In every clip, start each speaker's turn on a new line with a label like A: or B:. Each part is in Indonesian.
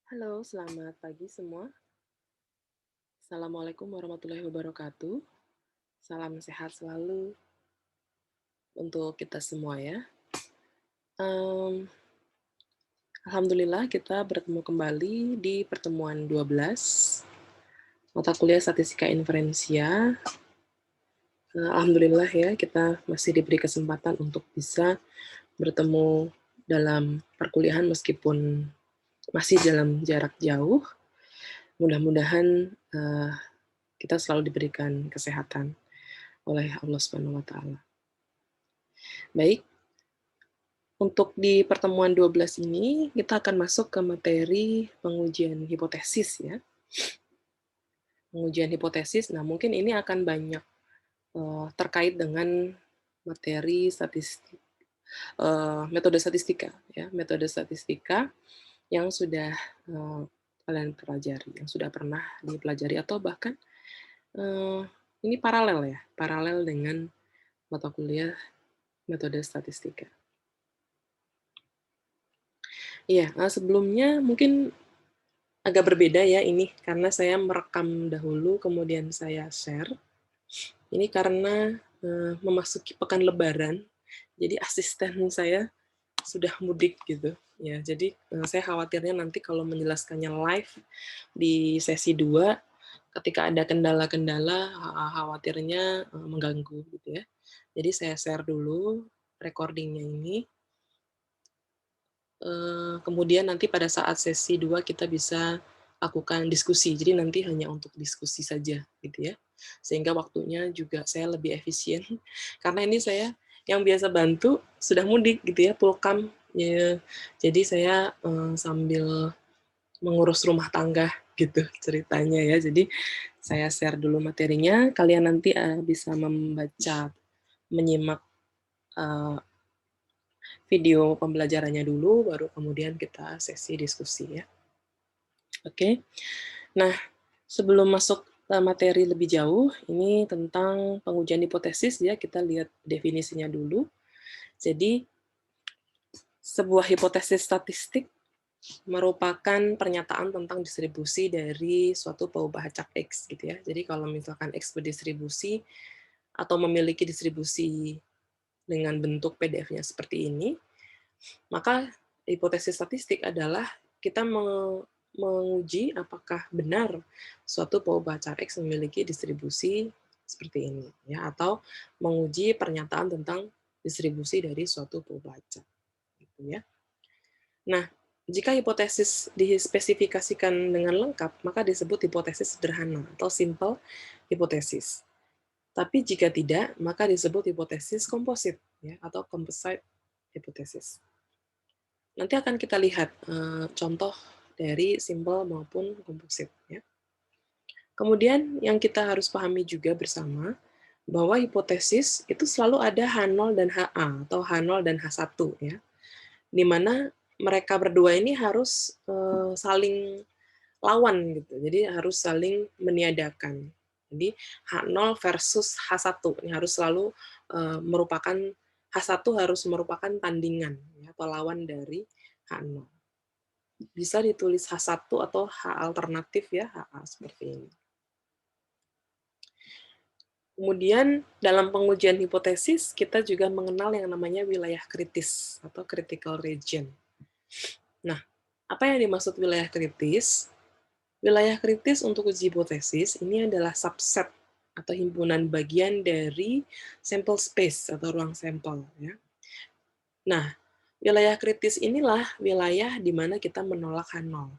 A: Halo, selamat pagi semua. Assalamualaikum warahmatullahi wabarakatuh. Salam sehat selalu untuk kita semua ya. Mmm, Alhamdulillah kita bertemu kembali di pertemuan 12 mata kuliah Statistika Inferensia. Alhamdulillah ya kita masih diberi kesempatan untuk bisa bertemu dalam perkuliahan meskipun masih dalam jarak jauh. Mudah-mudahan, kita selalu diberikan kesehatan oleh Allah Subhanahu wa taala. Baik, untuk di pertemuan 12 ini, kita akan masuk ke materi pengujian hipotesis ya. Pengujian hipotesis, nah mungkin ini akan banyak terkait dengan materi statistik, metode statistika ya, metode statistika yang sudah kalian pelajari, yang sudah pernah dipelajari atau bahkan ini paralel ya, paralel dengan mata kuliah metode statistika. Iya, sebelumnya mungkin agak berbeda ya ini, karena saya merekam dahulu kemudian saya share. Ini karena, memasuki pekan lebaran, jadi asisten saya sudah mudik gitu, ya. Jadi, saya khawatirnya nanti kalau menjelaskannya live di sesi 2, ketika ada kendala-kendala, khawatirnya, mengganggu gitu ya. Jadi saya share dulu recording-nya ini, kemudian nanti pada saat sesi 2 kita bisa lakukan diskusi. Jadi nanti hanya untuk diskusi saja gitu ya. Sehingga waktunya juga saya lebih efisien. Karena ini saya yang biasa bantu sudah mudik gitu ya, pulkam. Ya, jadi saya sambil mengurus rumah tangga gitu ceritanya ya. Jadi saya share dulu materinya, kalian nanti bisa membaca, menyimak video pembelajarannya dulu, baru kemudian kita sesi diskusi ya. Oke. Nah, sebelum masuk ke materi lebih jauh, ini tentang pengujian hipotesis ya, kita lihat definisinya dulu. Jadi, sebuah hipotesis statistik merupakan pernyataan tentang distribusi dari suatu perubahan acak X gitu ya. Jadi kalau misalkan X berdistribusi atau memiliki distribusi dengan bentuk PDF-nya seperti ini, maka hipotesis statistik adalah kita menguji apakah benar suatu Poe-Bacard X memiliki distribusi seperti ini, ya, atau menguji pernyataan tentang distribusi dari suatu Poe-Bacard, gitu ya. Nah, jika hipotesis dispesifikasikan dengan lengkap, maka disebut hipotesis sederhana atau simple hipotesis. Tapi jika tidak, maka disebut hipotesis komposit, ya, atau composite hypothesis. Nanti akan kita lihat contoh dari simple maupun komposit. Ya. Kemudian yang kita harus pahami juga bersama, bahwa hipotesis itu selalu ada H0 dan HA, atau H0 dan H1. Ya. Di mana mereka berdua ini harus saling lawan, gitu. Jadi harus saling meniadakan. Jadi H0 versus H1, ini harus selalu merupakan, H1 harus merupakan tandingan, ya, atau lawan dari H0. Bisa ditulis H1 atau H alternatif ya, HA seperti ini. Kemudian dalam pengujian hipotesis, kita juga mengenal yang namanya wilayah kritis atau critical region. Nah, apa yang dimaksud wilayah kritis? Wilayah kritis untuk uji hipotesis ini adalah subset atau himpunan bagian dari sample space atau ruang sampel. Ya. Nah, wilayah kritis inilah wilayah di mana kita menolak H0.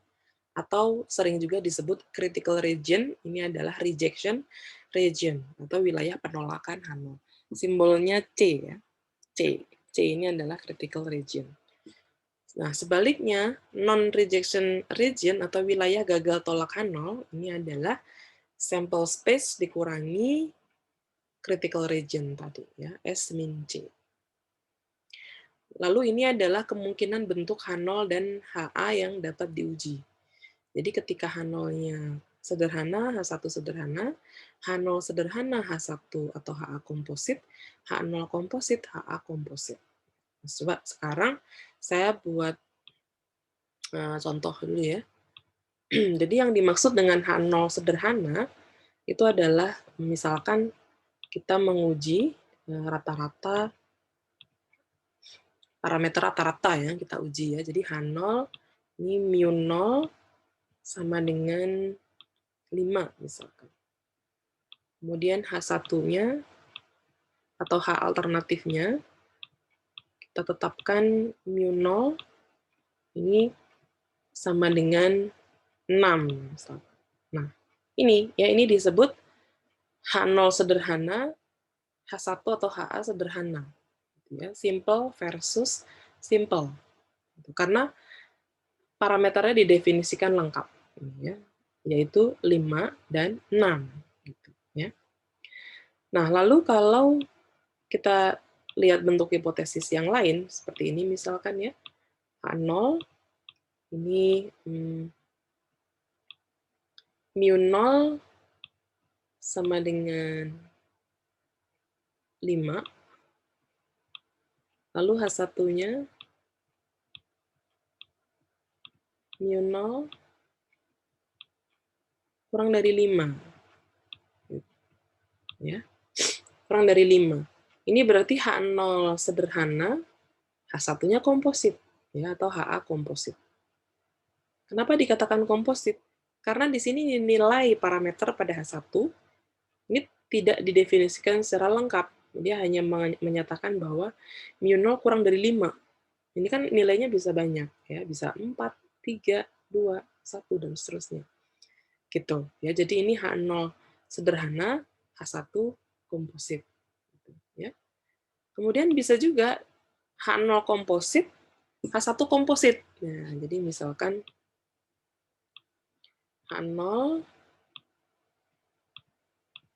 A: Atau sering juga disebut critical region, ini adalah rejection region, atau wilayah penolakan H0. Simbolnya C ya, C. C ini adalah critical region. Nah, sebaliknya, non-rejection region atau wilayah gagal tolak H0, ini adalah sample space dikurangi critical region tadi, ya, S min C. Lalu ini adalah kemungkinan bentuk H0 dan HA yang dapat diuji. Jadi ketika H0-nya sederhana, H1 sederhana, H0 sederhana, H1 atau HA komposit, H0 komposit, HA komposit. Coba sekarang saya buat contoh dulu ya. Jadi yang dimaksud dengan H0 sederhana, itu adalah misalkan kita menguji rata-rata, parameter rata-rata ya, kita uji ya. Jadi H0, ini mu0 sama dengan 5 misalkan. Kemudian H1-nya atau H alternatifnya, kita tetapkan mu0 ini sama dengan 6 misalkan. Nah, ini disebut H0 sederhana, H1 atau HA sederhana. Gitu ya. Simple versus simple. Gitu. Karena parameternya didefinisikan lengkap, ya, yaitu 5 dan 6. Gitu, ya. Nah, lalu kalau kita lihat bentuk hipotesis yang lain, seperti ini misalkan ya, H0, ini mu0 sama dengan 5, lalu H1-nya mu0 kurang dari 5. Ya, kurang dari 5. Ini berarti H0 sederhana, H1-nya komposit, ya, atau HA komposit. Kenapa dikatakan komposit? Karena di sini nilai parameter pada H1 ini tidak didefinisikan secara lengkap. Dia hanya menyatakan bahwa mu0 kurang dari 5. Ini kan nilainya bisa banyak, ya, bisa 4, 3, 2, 1, dan seterusnya. Gitu. Ya, jadi ini H0 sederhana, H1 komposit. Gitu, ya. Kemudian bisa juga H0 komposit, H1 komposit. Nah, jadi misalkan H0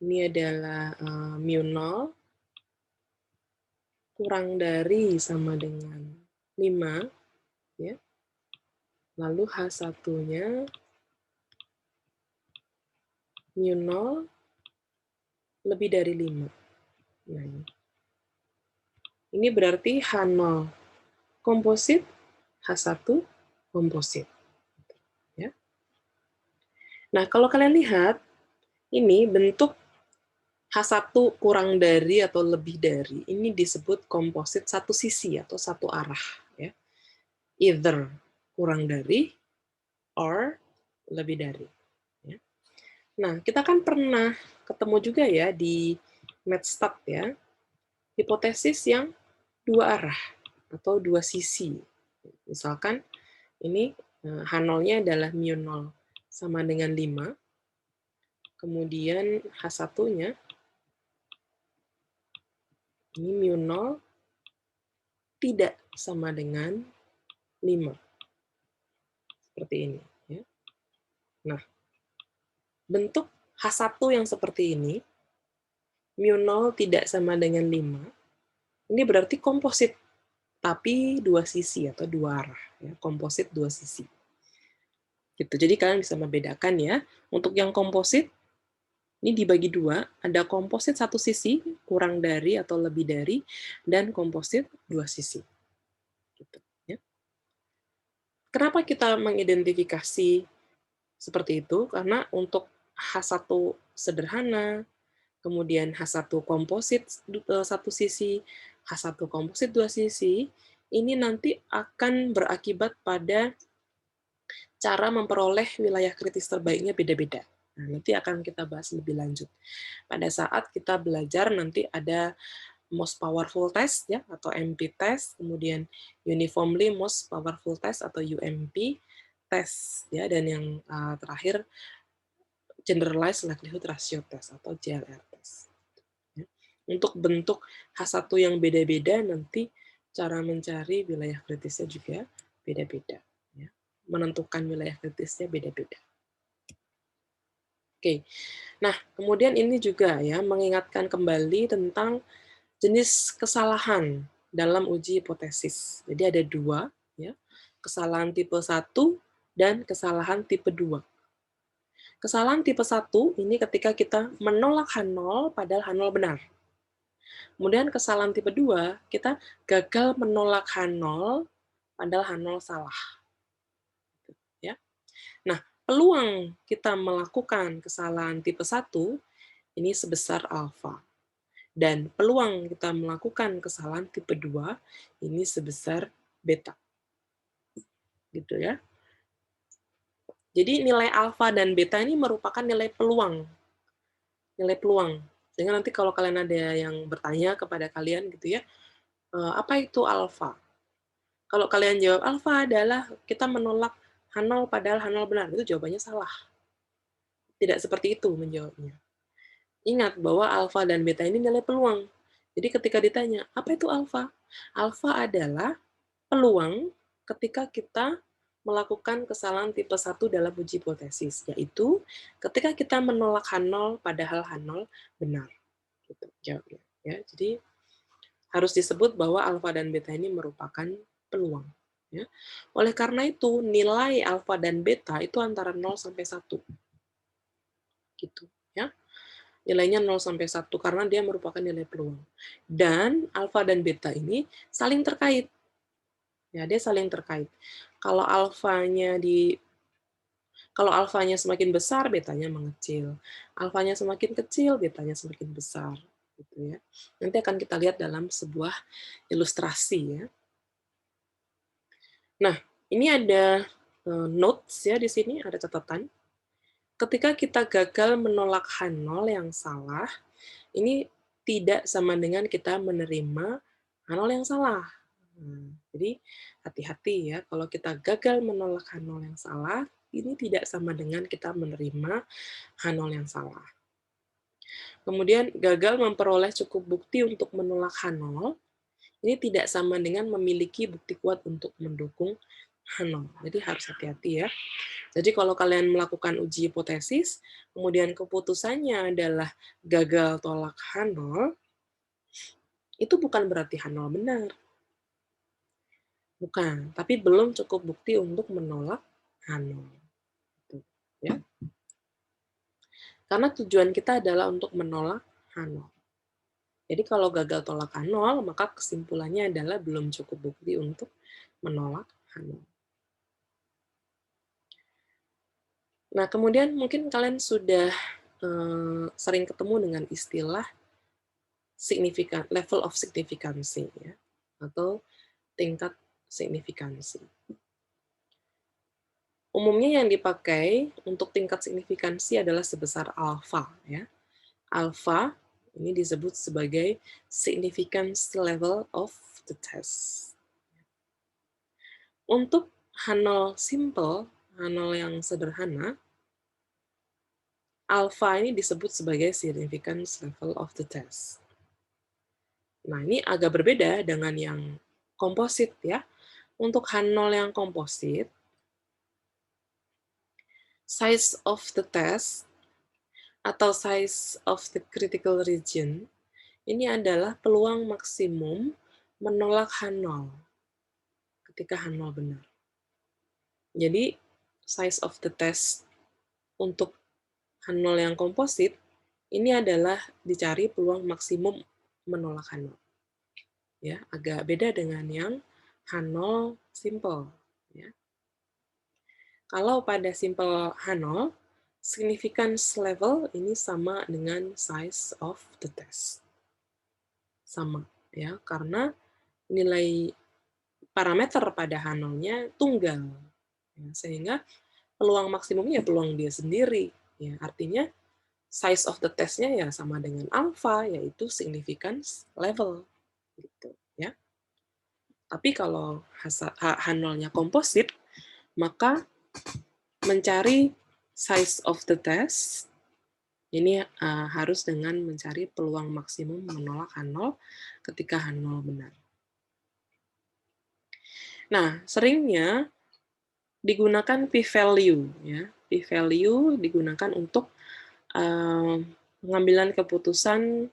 A: ini adalah mu0 kurang dari sama dengan 5, ya. Lalu H1-nya mu0 lebih dari 5. Nah, ini berarti H0 komposit, H1 komposit. Ya. Nah, kalau kalian lihat, ini bentuk H1 kurang dari atau lebih dari, ini disebut komposit satu sisi atau satu arah. Ya. Either kurang dari, or lebih dari. Ya. Nah, kita kan pernah ketemu juga ya di MathStat ya, hipotesis yang dua arah atau dua sisi. Misalkan ini H0-nya adalah mu0 sama dengan 5, kemudian H1-nya ini mu0 tidak sama dengan 5. Seperti ini. Ya. Nah, bentuk H1 yang seperti ini, mu0 tidak sama dengan 5, ini berarti komposit, tapi dua sisi atau dua arah. Ya. Komposit dua sisi. Gitu. Jadi kalian bisa membedakan ya. Untuk yang komposit, ini dibagi dua, ada komposit satu sisi, kurang dari atau lebih dari, dan komposit dua sisi. Gitu, ya. Kenapa kita mengidentifikasi seperti itu? Karena untuk H1 sederhana, kemudian H1 komposit satu sisi, H1 komposit dua sisi, ini nanti akan berakibat pada cara memperoleh wilayah kritis terbaiknya beda-beda. Nah, nanti akan kita bahas lebih lanjut. Pada saat kita belajar nanti ada most powerful test ya atau MP test, kemudian uniformly most powerful test atau UMP test ya, dan yang terakhir generalized likelihood ratio test atau GLR test. Ya. Untuk bentuk H1 yang beda-beda nanti cara mencari wilayah kritisnya juga beda-beda. Ya. Menentukan wilayah kritisnya beda-beda. Oke, nah kemudian ini juga ya mengingatkan kembali tentang jenis kesalahan dalam uji hipotesis. Jadi ada dua, ya, kesalahan tipe 1 dan kesalahan tipe 2. Kesalahan tipe 1 ini ketika kita menolak H0 padahal H0 benar. Kemudian kesalahan tipe 2, kita gagal menolak H0 padahal H0 salah. Ya. Nah, peluang kita melakukan kesalahan tipe 1 ini sebesar alfa. Dan peluang kita melakukan kesalahan tipe 2 ini sebesar beta. Gitu ya. Jadi nilai alfa dan beta ini merupakan nilai peluang. Nilai peluang. Sehingga nanti kalau kalian ada yang bertanya kepada kalian gitu ya, apa itu alfa? Kalau kalian jawab alfa adalah kita menolak H0 padahal H0 benar, itu jawabannya salah. Tidak seperti itu menjawabnya. Ingat bahwa alfa dan beta ini nilai peluang. Jadi ketika ditanya, apa itu alfa? Alfa adalah peluang ketika kita melakukan kesalahan tipe 1 dalam uji hipotesis, yaitu ketika kita menolak H0 padahal H0 benar. Gitu jawabnya. Ya, jadi harus disebut bahwa alfa dan beta ini merupakan peluang. Ya. Oleh karena itu, nilai alfa dan beta itu antara 0 sampai 1. Gitu, ya. Nilainya 0 sampai 1 karena dia merupakan nilai peluang. Dan alfa dan beta ini saling terkait. Ya, dia saling terkait. Kalau alfanya semakin besar, betanya mengecil. Alfanya semakin kecil, betanya semakin besar. Gitu ya. Nanti akan kita lihat dalam sebuah ilustrasi ya. Nah, ini ada notes ya di sini, ada catatan. Ketika kita gagal menolak H0 yang salah, ini tidak sama dengan kita menerima H0 yang salah. Jadi hati-hati ya, kalau kita gagal menolak H0 yang salah, ini tidak sama dengan kita menerima H0 yang salah. Kemudian gagal memperoleh cukup bukti untuk menolak H0, ini tidak sama dengan memiliki bukti kuat untuk mendukung H0. Jadi harus hati-hati ya. Jadi kalau kalian melakukan uji hipotesis, kemudian keputusannya adalah gagal tolak H0, itu bukan berarti H0 benar. Bukan, tapi belum cukup bukti untuk menolak H0. Gitu, ya. Karena tujuan kita adalah untuk menolak H0. Jadi kalau gagal tolak H0, maka kesimpulannya adalah belum cukup bukti untuk menolak H0. Nah, kemudian mungkin kalian sudah sering ketemu dengan istilah signifikan, level of significancy, ya, atau tingkat signifikansi. Umumnya yang dipakai untuk tingkat signifikansi adalah sebesar alfa. Ya. Alfa ini disebut sebagai significance level of the test. Untuk H0 simple, H0 yang sederhana, alfa ini disebut sebagai significance level of the test. Nah, ini agak berbeda dengan yang komposit ya. Untuk H0 yang komposit, size of the test atau size of the critical region ini adalah peluang maksimum menolak H0 ketika H0 benar. Jadi, size of the test untuk H0 yang komposit ini adalah dicari peluang maksimum menolak H0. Ya, agak beda dengan yang H0 simple. Ya. Kalau pada simple H0, significance level ini sama dengan size of the test. Sama, ya, karena nilai parameter pada H0-nya tunggal. Ya, sehingga peluang maksimumnya peluang dia sendiri. Ya, artinya size of the test-nya ya sama dengan alpha, yaitu significance level. Gitu, ya. Tapi kalau H0-nya komposit, maka mencari size of the test ini harus dengan mencari peluang maksimum menolak H0 ketika H0 benar. Nah, seringnya digunakan p-value. Ya. P-value digunakan untuk pengambilan keputusan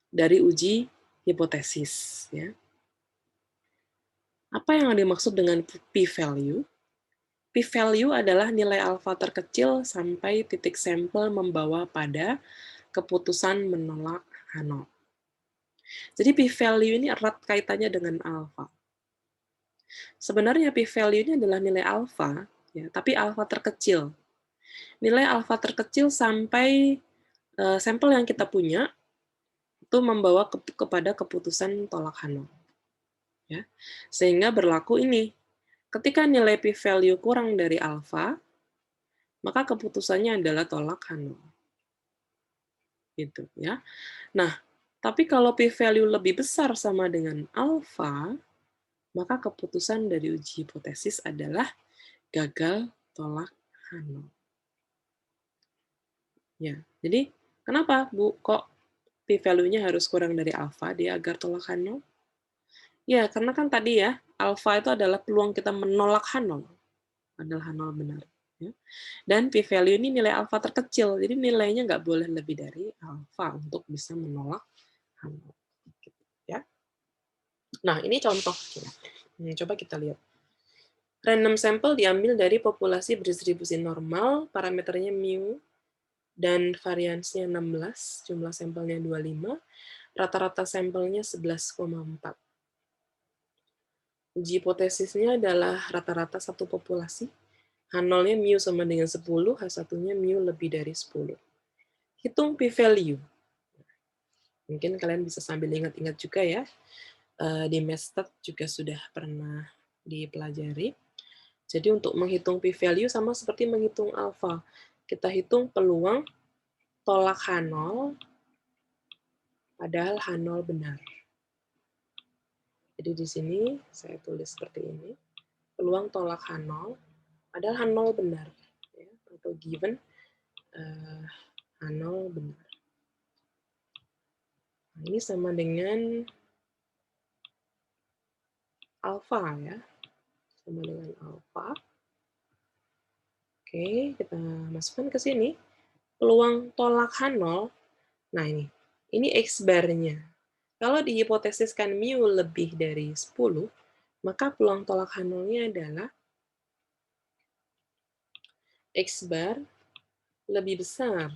A: dari uji hipotesis. Ya. Apa yang dimaksud dengan p-value? P-value adalah nilai alfa terkecil sampai titik sampel membawa pada keputusan menolak H0. Jadi p-value ini erat kaitannya dengan alfa. Sebenarnya p-value ini adalah nilai alfa ya, tapi alfa terkecil. Nilai alfa terkecil sampai sampel yang kita punya itu membawa kepada keputusan tolak Hanol. Ya. Sehingga berlaku ini, ketika nilai p-value kurang dari alfa, maka keputusannya adalah tolak Hanol. Gitu ya. Nah, tapi kalau p-value lebih besar sama dengan alfa, maka keputusan dari uji hipotesis adalah gagal tolak Hanol. Ya, jadi kenapa Bu kok p-value-nya harus kurang dari alfa dia agar tolak Hanol? Ya, karena kan tadi ya, alfa itu adalah peluang kita menolak Hanol, adalah Hanol benar. Ya. Dan p-value ini nilai alfa terkecil, jadi nilainya nggak boleh lebih dari alfa untuk bisa menolak Hanol. Gitu, ya. Nah, ini contoh. Coba kita lihat. Random sample diambil dari populasi berdistribusi normal, parameternya mu, dan variansinya 16, jumlah sampelnya 25, rata-rata sampelnya 11,4. Uji hipotesisnya adalah rata-rata satu populasi, H0-nya mu sama dengan 10, H1-nya mu lebih dari 10. Hitung p-value. Mungkin kalian bisa sambil ingat-ingat juga ya, di MESTAT juga sudah pernah dipelajari. Jadi untuk menghitung p-value sama seperti menghitung alfa. Kita hitung peluang tolak H0, padahal H0 benar. Jadi di sini saya tulis seperti ini, peluang tolak H0, padahal H0 benar. Ya, atau given H0 benar. Nah, ini sama dengan alfa ya, sama dengan alfa. Oke, kita masukkan ke sini. Peluang tolak H0, nah ini X bar-nya. Kalau dihipotesiskan mu lebih dari 10, maka peluang tolak H0-nya adalah X bar lebih besar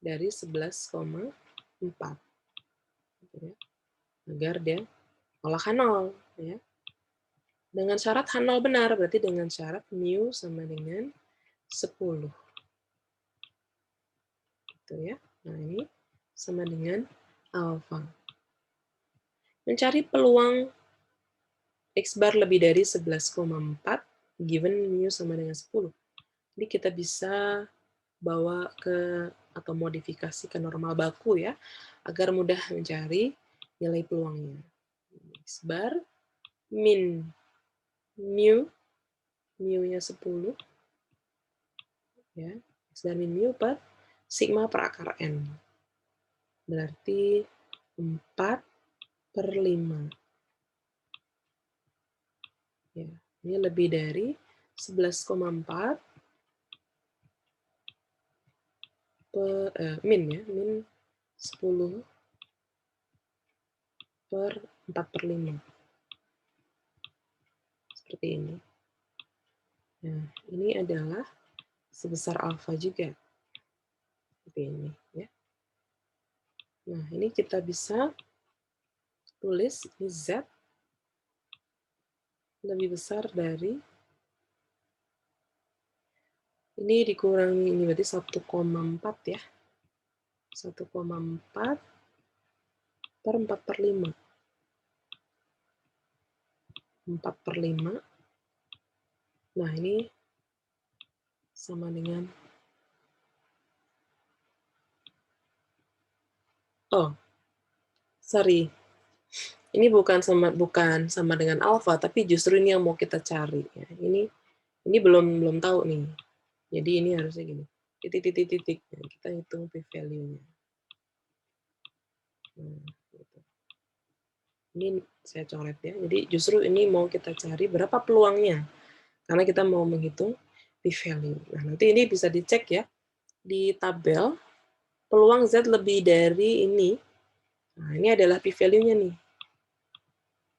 A: dari 11,4. Gitu ya. Agar dia tolak H0. Ya. Dengan syarat H0 benar, berarti dengan syarat mu sama dengan 10. Gitu ya. Nah, ini sama dengan alfa. Mencari peluang X bar lebih dari 11,4 given mu sama dengan 10. Jadi kita bisa bawa ke atau modifikasi ke normal baku ya, agar mudah mencari nilai peluangnya. X bar min mu-nya 10 ya, X bar min mu per sigma per akar n. Berarti 4/5. Ya, ini lebih dari 11,4 min ya, min 10 per 4/5. Seperti ini. Nah, ini adalah sebesar alfa juga. Seperti ini ya. Nah, ini kita bisa tulis ini Z lebih besar dari ini dikurangi ini berarti 1,4 ya. 1,4 per 4/5. 4/5. Nah, ini sama dengan sorry. Ini bukan sama dengan alfa, tapi justru ini yang mau kita cari ya. Ini belum tahu nih. Jadi ini harusnya gini. Titik. Nah, kita hitung p-value-nya. Nah, gitu. Ini saya coret ya. Jadi justru ini mau kita cari berapa peluangnya. Karena kita mau menghitung p-value. Nah, nanti ini bisa dicek ya. Di tabel, peluang Z lebih dari ini. Nah, ini adalah p-value-nya nih.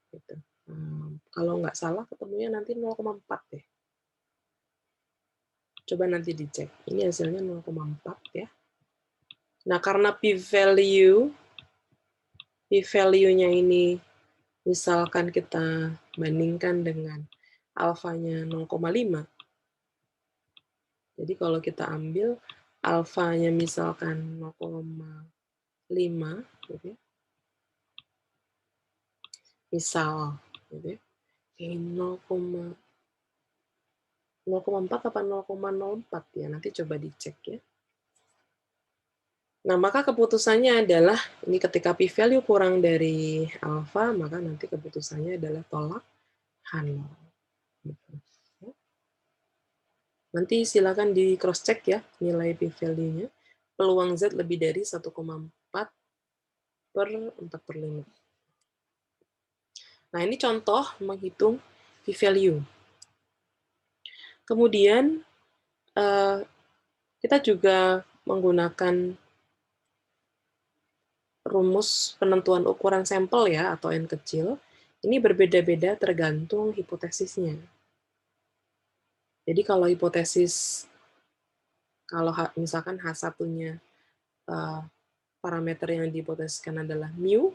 A: Gitu. Kalau nggak salah ketemunya nanti 0,4 deh. Coba nanti dicek. Ini hasilnya 0,4 ya. Nah, karena p-value-nya ini misalkan kita bandingkan dengan alfanya 0,5, Jadi kalau kita ambil alfanya misalkan 0,5 gitu ya. Misal gitu ya. 0,4 apa 0,04 ya, nanti coba dicek ya. Nah, maka keputusannya adalah ini ketika p-value kurang dari alfa, maka nanti keputusannya adalah tolak Hanol. Gitu. Nanti silakan di cross check ya nilai p-value-nya. Peluang Z lebih dari 1,4 per 4/5. Nah, ini contoh menghitung p-value. Kemudian kita juga menggunakan rumus penentuan ukuran sampel ya, atau N kecil. Ini berbeda-beda tergantung hipotesisnya. Jadi kalau hipotesis, kalau misalkan H1-nya parameter yang dihipotesiskan adalah mu,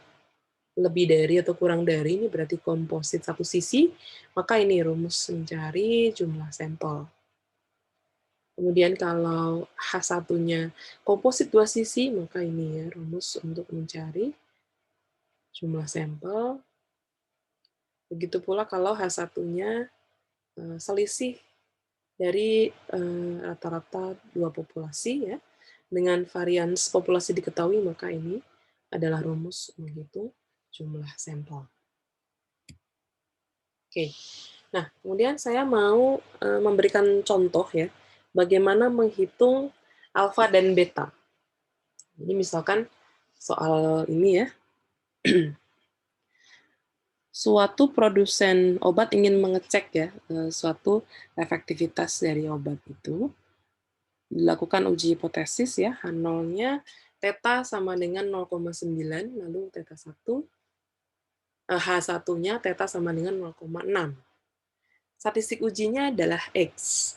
A: lebih dari atau kurang dari, ini berarti komposit satu sisi, maka ini rumus mencari jumlah sampel. Kemudian kalau H1-nya komposit dua sisi, maka ini ya rumus untuk mencari jumlah sampel. Begitu pula kalau H1-nya selisih dari rata-rata dua populasi ya, dengan varians populasi diketahui, maka ini adalah rumus menghitung jumlah sampel. Oke, nah kemudian saya mau memberikan contoh ya, bagaimana menghitung alfa dan beta. Jadi misalkan soal ini ya, suatu produsen obat ingin mengecek ya suatu efektivitas dari obat itu, dilakukan uji hipotesis ya, H0-nya theta sama dengan 0,9, lalu theta 1, H1-nya theta sama dengan 0,6. Statistik ujinya adalah X,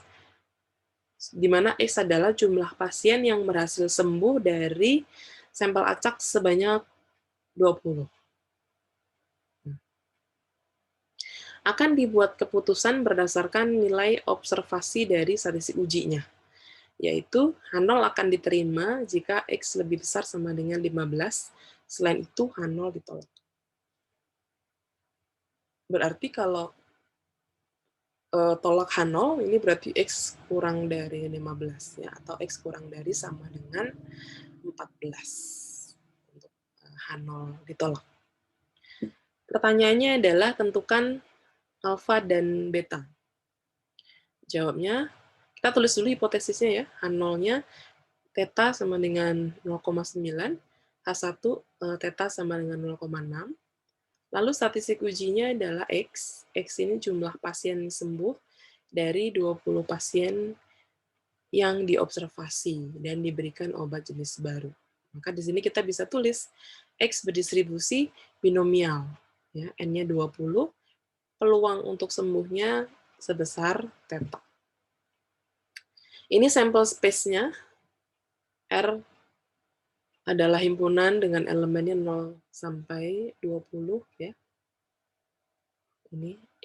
A: di mana X adalah jumlah pasien yang berhasil sembuh dari sampel acak sebanyak 20. Akan dibuat keputusan berdasarkan nilai observasi dari statistik ujinya, yaitu H0 akan diterima jika X lebih besar sama dengan 15, selain itu H0 ditolak. Berarti kalau tolak H0, ini berarti X kurang dari 15, ya, atau X kurang dari sama dengan 14 untuk H0 ditolak. Pertanyaannya adalah tentukan alfa dan beta. Jawabnya, kita tulis dulu hipotesisnya ya, H0-nya theta sama dengan 0,9, H1 theta sama dengan 0,6, lalu statistik ujinya adalah X. X ini jumlah pasien sembuh dari 20 pasien yang diobservasi dan diberikan obat jenis baru. Maka di sini kita bisa tulis X berdistribusi binomial, ya, N-nya 20, peluang untuk sembuhnya sebesar theta. Ini sampel space-nya, R adalah himpunan dengan elemennya 0 sampai 20 ya.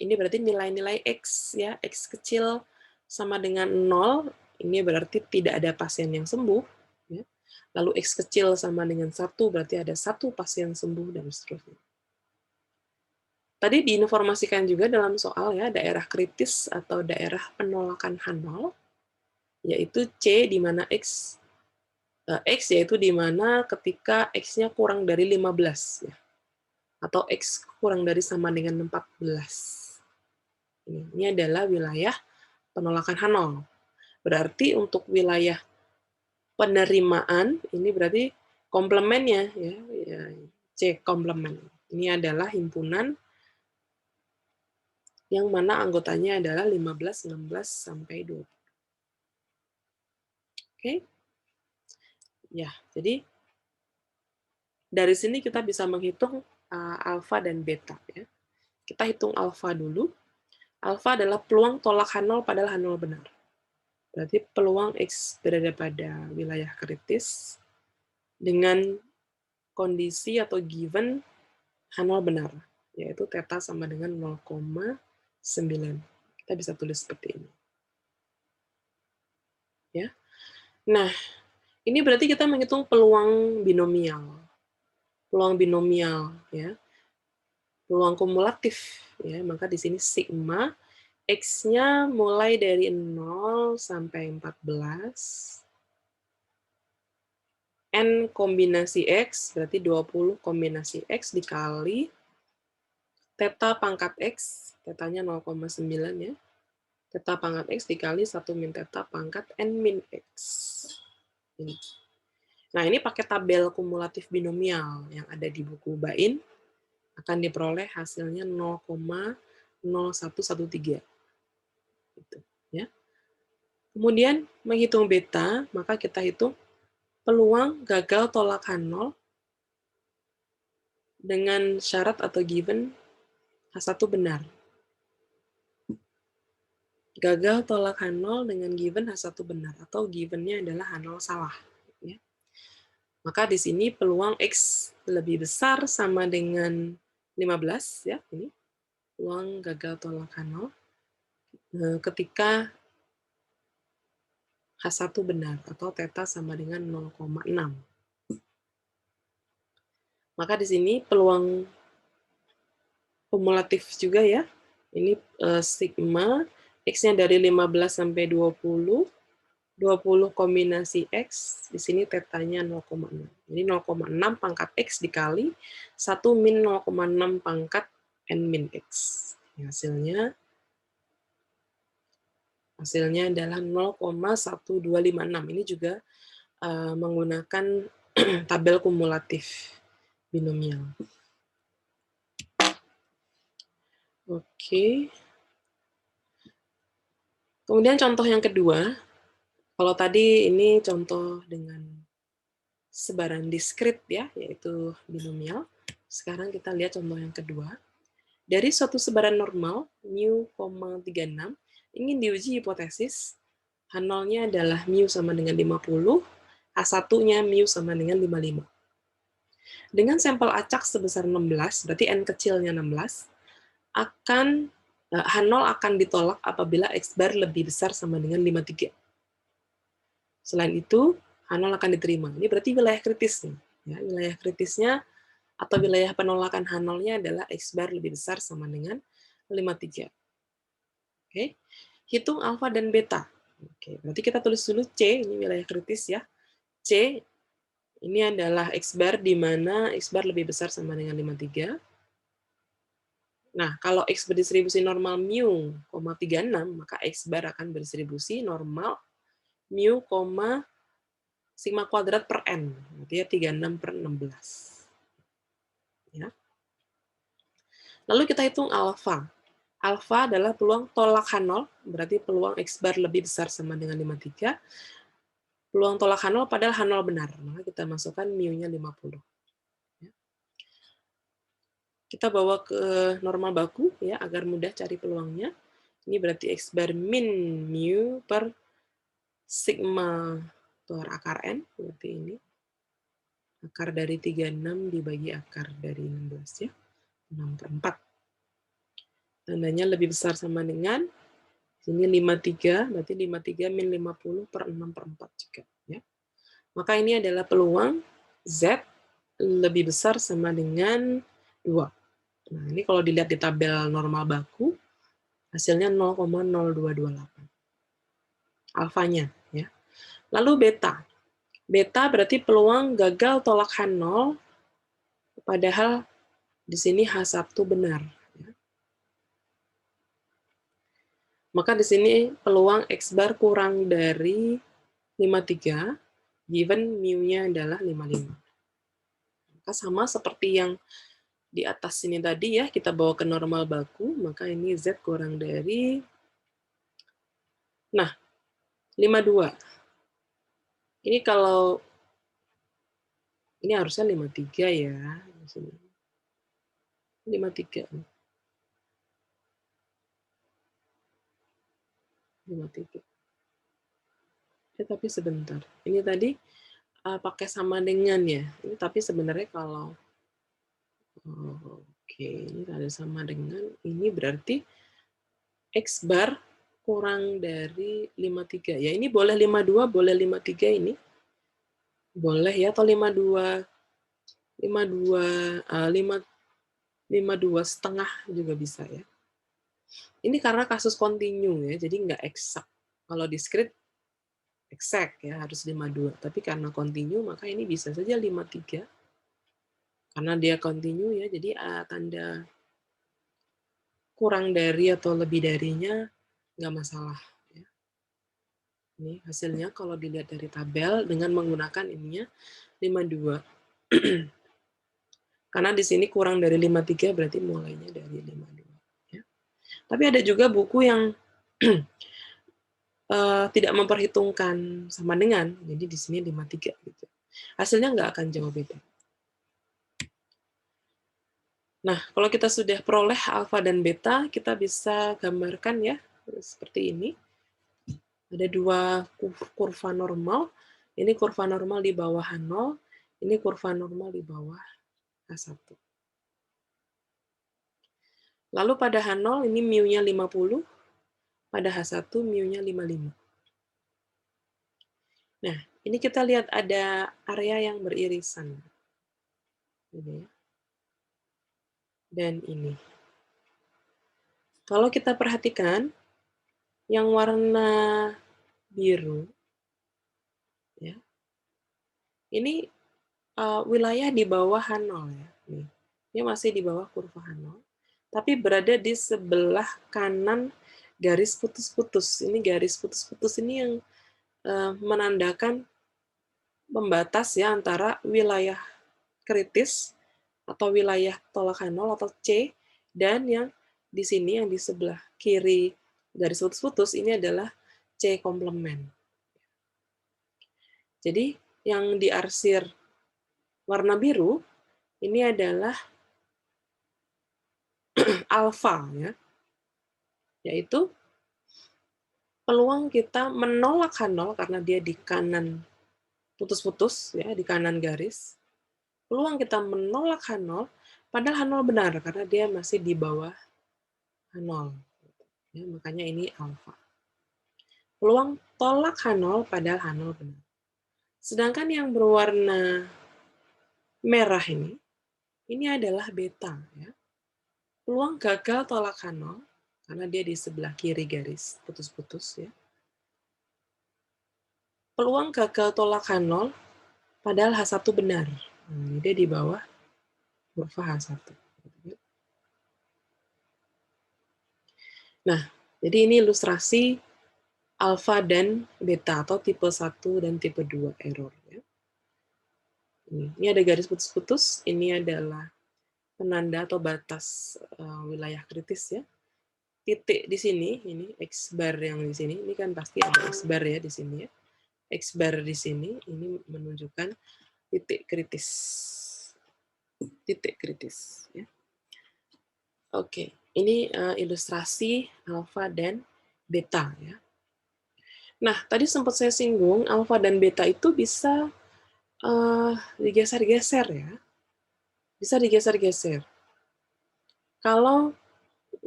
A: Ini berarti nilai-nilai X ya, X kecil sama dengan 0, ini berarti tidak ada pasien yang sembuh ya. Lalu X kecil sama dengan 1 berarti ada 1 pasien sembuh dan seterusnya. Tadi diinformasikan juga dalam soal ya, daerah kritis atau daerah penolakan H0, yaitu C di mana X yaitu di mana ketika X-nya kurang dari 15 ya, atau X kurang dari sama dengan 14. Ini adalah wilayah penolakan H0. Berarti untuk wilayah penerimaan, ini berarti komplemennya ya, C komplemen. Ini adalah himpunan yang mana anggotanya adalah 15, 16, sampai 20. Oke? Ya, jadi dari sini kita bisa menghitung alfa dan beta. Ya. Kita hitung alfa dulu. Alfa adalah peluang tolak H0 padahal H0 benar. Berarti peluang X berada pada wilayah kritis dengan kondisi atau given H0 benar, yaitu theta sama dengan 0,9. Kita bisa tulis seperti ini. Nah, ini berarti kita menghitung peluang binomial. Peluang binomial ya, peluang kumulatif ya. Maka di sini sigma X-nya mulai dari 0 sampai 14. N kombinasi X, berarti 20 kombinasi X dikali theta pangkat X, tetanya 0,9 ya. Theta pangkat X dikali 1 min theta pangkat N min X. Ini. Nah, ini pakai tabel kumulatif binomial yang ada di buku Bain, akan diperoleh hasilnya 0,0113. Gitu, ya. Kemudian menghitung beta, maka kita hitung peluang gagal tolakan 0 dengan syarat atau given H1 benar. Gagal tolak H0 dengan given H1 benar, atau givennya adalah H0 salah. Ya. Maka di sini peluang X lebih besar sama dengan 15, ya, ini peluang gagal tolak H0 ketika H1 benar, atau theta sama dengan 0,6. Maka di sini peluang kumulatif juga ya, ini sigma, X-nya dari 15 sampai 20 kombinasi X, di sini tetanya 0,6. Jadi 0,6 pangkat X dikali 1 min 0,6 pangkat N min X. Hasilnya adalah 0,1256. Ini juga menggunakan tabel kumulatif binomial. Oke. Kemudian contoh yang kedua, kalau tadi ini contoh dengan sebaran diskrit ya, yaitu binomial. Sekarang kita lihat contoh yang kedua. Dari suatu sebaran normal, mu, 36, ingin diuji hipotesis, H0-nya adalah mu sama dengan 50, H1-nya mu sama dengan 55. Dengan sampel acak sebesar 16, berarti N kecilnya 16, H0 akan ditolak apabila X bar lebih besar sama dengan 53. Selain itu, H0 akan diterima. Ini berarti wilayah kritisnya. Ya, wilayah kritisnya atau wilayah penolakan H0-nya adalah X bar lebih besar sama dengan 53. Oke. Hitung alfa dan beta. Oke, berarti kita tulis dulu C, ini wilayah kritis ya. C ini adalah X bar di mana X bar lebih besar sama dengan 53. Nah, kalau X berdistribusi normal mu, 36, maka X bar akan berdistribusi normal mu, sigma kuadrat per N. Berarti ya 36 per 16. Ya. Lalu kita hitung alfa. Alfa adalah peluang tolak H0, berarti peluang X bar lebih besar sama dengan 53. Peluang tolak H0 padahal H0 benar. Maka kita masukkan mu-nya 50. Ya. Kita bawa ke normal baku ya agar mudah cari peluangnya. Ini berarti X bar min mu per sigma per akar N. Berarti ini. Akar dari 36 dibagi akar dari 16 ya. 6 per 4. Tandanya lebih besar sama dengan sini 53, berarti 53 min 50 per 6 per 4 juga. Ya. Maka ini adalah peluang Z lebih besar sama dengan 2. Nah, ini kalau dilihat di tabel normal baku, hasilnya 0,0228. Alfanya. Ya. Lalu beta. Beta berarti peluang gagal tolak H0, padahal di sini H1 benar. Maka di sini peluang X bar kurang dari 53, given mu-nya adalah 55. Maka sama seperti yang di atas sini tadi ya, kita bawa ke normal baku, maka ini Z kurang dari, nah, 52. Ini kalau, ini harusnya 53 ya. 53. 53. Tapi sebentar. Ini tadi pakai sama dengan ya. Ini tapi sebenarnya kalau oke, ini ada sama dengan ini berarti X bar kurang dari 53. Ya, ini boleh 52, boleh 53 ini. Boleh ya, atau 52, 52, 52 setengah juga bisa ya. Ini karena kasus kontinu ya, jadi nggak eksak. Kalau diskrit eksak ya, harus 52. Tapi karena kontinu, maka ini bisa saja 53. Karena dia kontinu ya, jadi tanda kurang dari atau lebih darinya nggak masalah. Ya. Ini hasilnya kalau dilihat dari tabel dengan menggunakan ininya 52. Karena di sini kurang dari 53 berarti mulainya dari 52. Ya. Tapi ada juga buku yang tidak memperhitungkan sama dengan, jadi di sini 53 gitu. Hasilnya nggak akan jauh beda. Nah, kalau kita sudah peroleh alfa dan beta, kita bisa gambarkan ya, seperti ini. Ada dua kurva normal, ini kurva normal di bawah H0, ini kurva normal di bawah H1. Lalu pada H0 ini mu-nya 50, pada H1 mu-nya 55. Nah, ini kita lihat ada area yang beririsan. Ini ya. Dan ini. Kalau kita perhatikan, yang warna biru, ya, ini wilayah di bawah H0 ya. Nih. Ini masih di bawah kurva H0, tapi berada di sebelah kanan garis putus-putus. Ini garis putus-putus ini yang menandakan pembatas ya antara wilayah kritis atau wilayah tolak H0 atau C, dan yang di sini yang di sebelah kiri garis putus-putus ini adalah C komplement. Jadi yang diarsir warna biru ini adalah alfa ya, yaitu peluang kita menolak H0 karena dia di kanan putus-putus ya, di kanan garis. Peluang kita menolak H0 padahal H0 benar karena dia masih di bawah H0. Ya, makanya ini alfa. Peluang tolak H0 padahal H0 benar. Sedangkan yang berwarna merah ini adalah beta ya. Peluang gagal tolak H0 karena dia di sebelah kiri garis putus-putus ya. Peluang gagal tolak H0 padahal H1 benar. Dia di bawah kurva H1. Nah, jadi ini ilustrasi alfa dan beta atau tipe 1 dan tipe 2 error ya. Ini ada garis putus-putus, ini adalah penanda atau batas wilayah kritis ya. Titik di sini, ini X bar yang di sini, ini kan pasti ada X bar ya di sini ya. X bar di sini, ini menunjukkan titik kritis. Titik kritis. Ya. Oke, ini ilustrasi alfa dan beta ya. Nah, tadi sempat saya singgung alfa dan beta itu bisa digeser-geser ya. Bisa digeser-geser. Kalau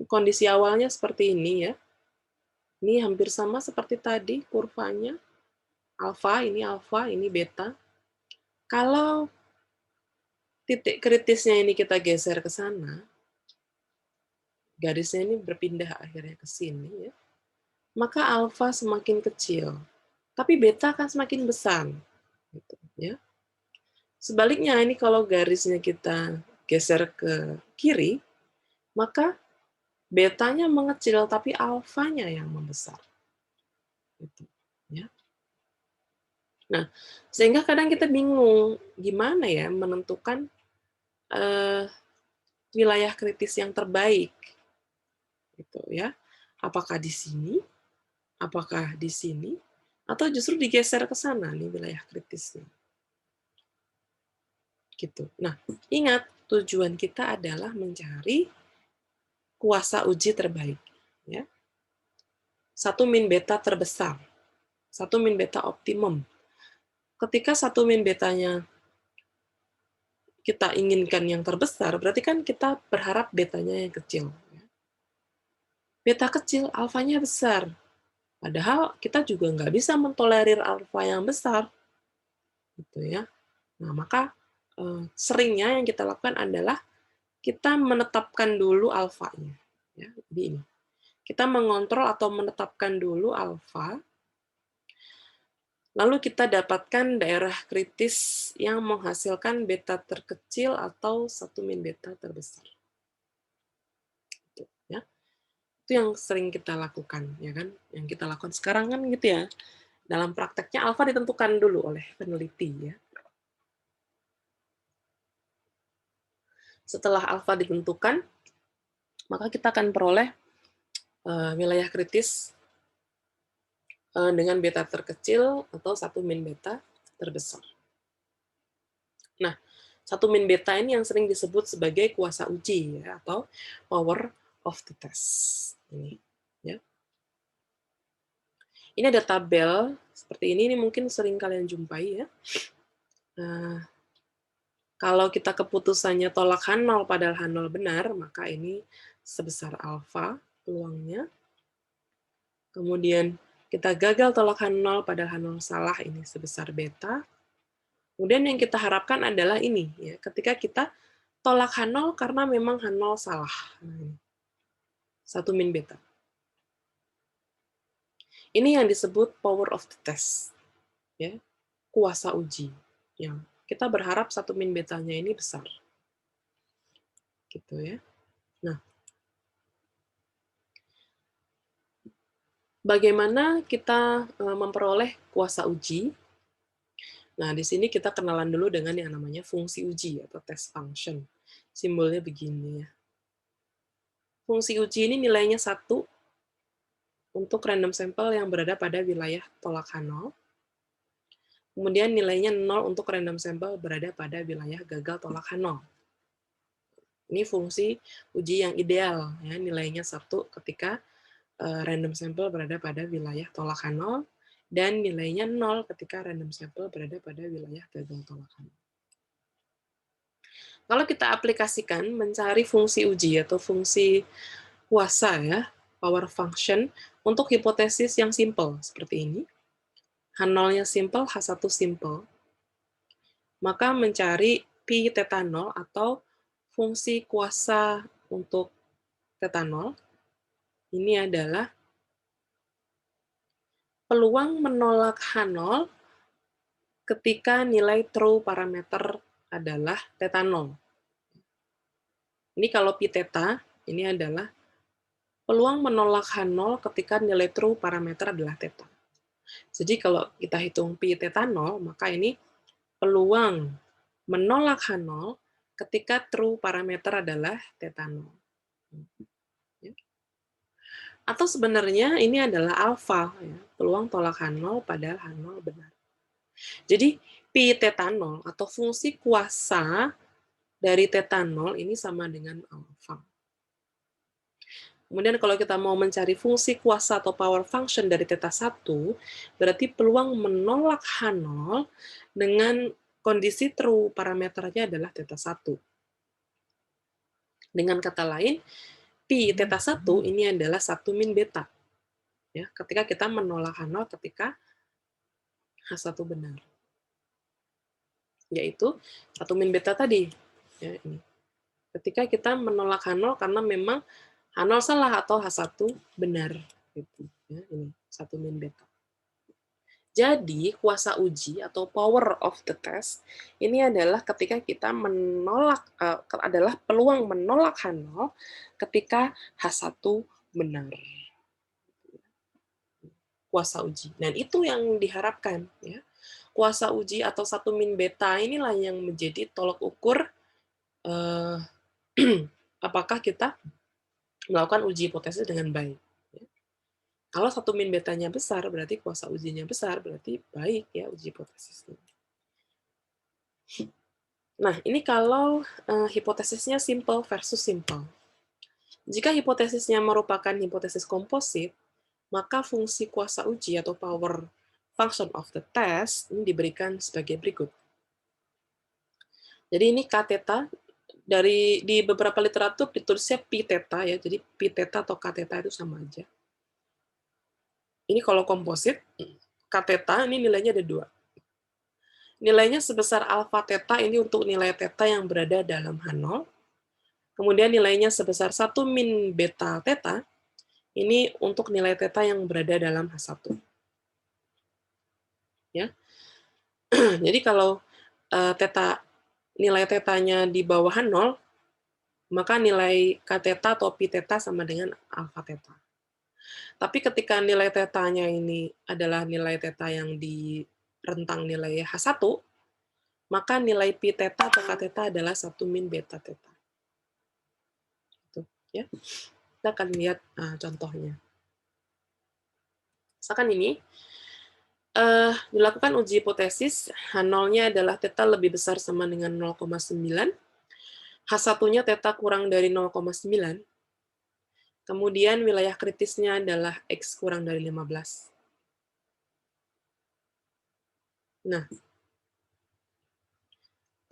A: kondisi awalnya seperti ini ya, ini hampir sama seperti tadi kurvanya, alfa, ini beta. Kalau titik kritisnya ini kita geser ke sana, garisnya ini berpindah akhirnya ke sini ya, maka alfa semakin kecil, tapi beta akan semakin besar. Gitu, ya. Sebaliknya ini kalau garisnya kita geser ke kiri, maka betanya mengecil tapi alfanya yang membesar. Gitu, ya. Nah, sehingga kadang kita bingung gimana ya menentukan wilayah kritis yang terbaik, gitu ya. Apakah di sini, apakah di sini, atau justru digeser ke sana nih wilayah kritisnya. Gitu. Nah, ingat tujuan kita adalah mencari kuasa uji terbaik, ya. 1 min beta terbesar, 1 min beta optimum. Ketika 1 min betanya kita inginkan yang terbesar, berarti kan kita berharap betanya yang kecil. Beta kecil, alfanya besar. Padahal kita juga nggak bisa mentolerir alfa yang besar, gitu ya. Nah, maka seringnya yang kita lakukan adalah kita menetapkan dulu alfanya. Ya, jadi ini. Kita mengontrol atau menetapkan dulu alfa, lalu kita dapatkan daerah kritis yang menghasilkan beta terkecil atau satu min beta terbesar. Gitu, ya. Itu yang sering kita lakukan, ya kan? Yang kita lakukan sekarang kan gitu ya. Dalam prakteknya alfa ditentukan dulu oleh peneliti, ya. Setelah alfa ditentukan, maka kita akan peroleh wilayah kritis dengan beta terkecil atau satu min beta terbesar. Nah, satu min beta ini yang sering disebut sebagai kuasa uji, ya, atau power of the test. Ini, ya. Ini ada tabel seperti ini mungkin sering kalian jumpai, ya. Kalau kita keputusannya tolak H0 padahal H0 benar, maka ini sebesar alfa peluangnya. Kemudian kita gagal tolak H0 padahal H0 salah, ini sebesar beta. Kemudian yang kita harapkan adalah ini, ya, ketika kita tolak H0 karena memang H0 salah. Nah, 1 min beta. Ini yang disebut power of the test, ya, kuasa uji. Ya, kita berharap 1 min betanya ini besar. Gitu ya. Nah, bagaimana kita memperoleh kuasa uji? Nah, di sini kita kenalan dulu dengan yang namanya fungsi uji atau test function. Simbolnya begini ya. Fungsi uji ini nilainya 1 untuk random sampel yang berada pada wilayah tolak H0. Kemudian nilainya 0 untuk random sampel berada pada wilayah gagal tolak H0. Ini fungsi uji yang ideal, ya, nilainya 1 ketika random sampel berada pada wilayah tolak H0, dan nilainya 0 ketika random sampel berada pada wilayah gagal tolak H0. Kalau kita aplikasikan mencari fungsi uji atau fungsi kuasa, ya, power function, untuk hipotesis yang simple seperti ini, H0-nya simple, H1 simple, maka mencari pi theta 0 atau fungsi kuasa untuk theta 0, ini adalah peluang menolak H0 ketika nilai true parameter adalah theta 0. Ini kalau pi theta, ini adalah peluang menolak H0 ketika nilai true parameter adalah theta. Jadi kalau kita hitung pi theta 0, maka ini peluang menolak H0 ketika true parameter adalah theta 0. Atau sebenarnya ini adalah alfa, ya, peluang tolak H0 padahal H0 benar. Jadi pi theta 0 atau fungsi kuasa dari theta 0 ini sama dengan alfa. Kemudian kalau kita mau mencari fungsi kuasa atau power function dari theta 1, berarti peluang menolak H0 dengan kondisi true parameternya adalah theta 1. Dengan kata lain, pi theta 1 ini adalah 1 min beta. Ya, ketika kita menolak H0 ketika H1 benar. Yaitu 1 min beta tadi. Ya, ini. Ketika kita menolak H0 karena memang H0 salah atau H1 benar. Gitu. Ya, ini 1 min beta. Jadi, kuasa uji atau power of the test ini adalah ketika kita menolak, adalah peluang menolak H0 ketika H1 benar. Kuasa uji. Dan itu yang diharapkan, ya. Kuasa uji atau 1 min beta inilah yang menjadi tolok ukur apakah kita melakukan uji hipotesis dengan baik. Kalau 1 min betanya besar, berarti kuasa ujinya besar, berarti baik ya uji hipotesisnya. Nah, ini kalau hipotesisnya simple versus simple. Jika hipotesisnya merupakan hipotesis komposit, maka fungsi kuasa uji atau power function of the test ini diberikan sebagai berikut. Jadi ini k theta, di beberapa literatur ditulisnya pi theta ya, jadi pi theta atau k theta itu sama aja. Ini kalau komposit, Kθ ini nilainya ada 2. Nilainya sebesar alfa theta ini untuk nilai theta yang berada dalam H0. Kemudian nilainya sebesar 1 min beta theta, ini untuk nilai theta yang berada dalam H1. Ya. Jadi kalau theta, nilai tetanya di bawah H0, maka nilai Kθ atau pi theta sama dengan alfa theta. Tapi ketika nilai tetanya ini adalah nilai theta yang di rentang nilai H1, maka nilai pi theta atau Kθ adalah 1 min beta theta. Gitu, ya. Kita akan lihat contohnya. Misalkan ini, dilakukan uji hipotesis, H0-nya adalah theta lebih besar sama dengan 0,9, H1-nya theta kurang dari 0,9, kemudian wilayah kritisnya adalah X kurang dari 15. Nah,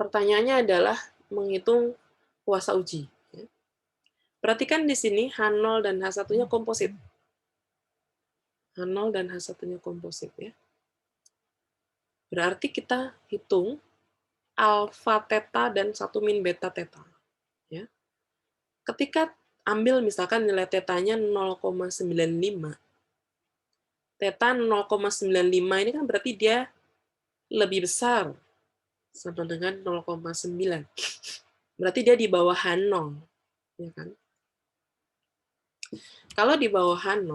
A: pertanyaannya adalah menghitung kuasa uji. Perhatikan di sini H0 dan H1-nya komposit. H0 dan H1-nya komposit, ya. Berarti kita hitung alfa theta dan 1 min beta theta. Ya. Ketika ambil misalkan nilai tetanya 0,95, theta 0,95 ini kan berarti dia lebih besar sama dengan 0,9. Berarti dia di bawah H0, ya kan? Kalau di bawah H0,